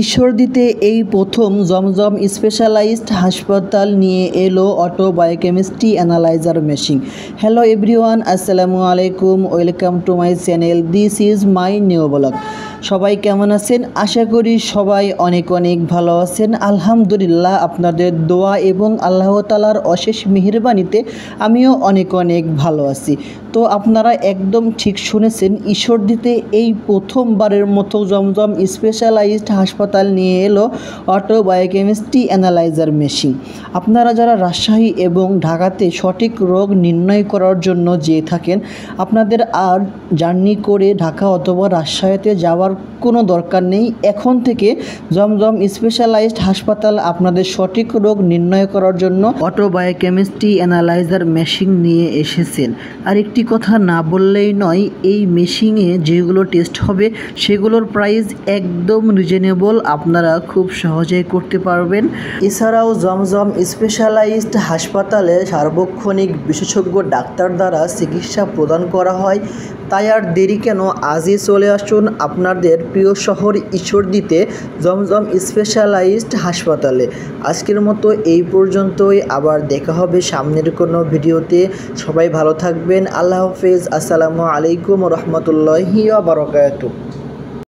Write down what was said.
ঈশ্বরদীতে এই প্রথম জমজম স্পেশালাইজড হাসপাতাল নিয়ে এলো auto biochemistry analyser machine. Hello everyone, আসসালামু আলাইকুম, welcome to my channel. This is my new blog. সবাই কেমন আছেন? আশা করি সবাই অনেক অনেক ভালো আছেন। আলহামদুলিল্লাহ, আপনাদের দোয়া এবং আল্লাহ তাআলার অশেষ মেহেরবানিতে আমিও অনেক অনেক ভালো আছি। তো আপনারা একদম ঠিক শুনেছেন, ঈশ্বরদীতে এই প্রথমবারের মতো জমজম স্পেশালাইজড হাসপাতাল নিয়ে এলো অটো বায়োকেমিস্ট্রি অ্যানালাইজার মেশিন। আপনারা যারা রাজশাহী এবং ঢাকাতে সঠিক রোগ নির্ণয় করার জন্য যেয়ে থাকেন, আপনাদের আর জার্নি করে ঢাকা অথবা রাজশাহীতে যাওয়ার কোনো দরকার নেই। এখন থেকে জমজম স্পেশালাইজড হাসপাতাল আপনাদের সঠিক রোগ নির্ণয় করার জন্য অটো বায়োকেমিস্ট্রি অ্যানালাইজার মেশিন নিয়ে এসেছেন। আর একটি কথা না বললেই নয়, এই মেশিনে যেগুলো টেস্ট হবে সেগুলোর প্রাইস একদম রিজনেবল, আপনারা খুব সহজেই করতে পারবেন। এছাড়াও জমজম স্পেশালাইজড হাসপাতালে সার্বক্ষণিক বিশেষজ্ঞ ডাক্তার দ্বারা চিকিৎসা প্রদান করা হয়। তাই আর দেরি কেন, আজই চলে আসুন আপনাদের প্রিয় শহর ঈশ্বরদীতে জমজম স্পেশালাইজড হাসপাতালে। আজকের মতো এই পর্যন্তই, আবার দেখা হবে সামনের কোনো ভিডিওতে। সবাই ভালো থাকবেন। আল্লাহ হাফেজ। আসসালামু আলাইকুম রহমতুল্লাহি ওয়া বারাকাতুহু।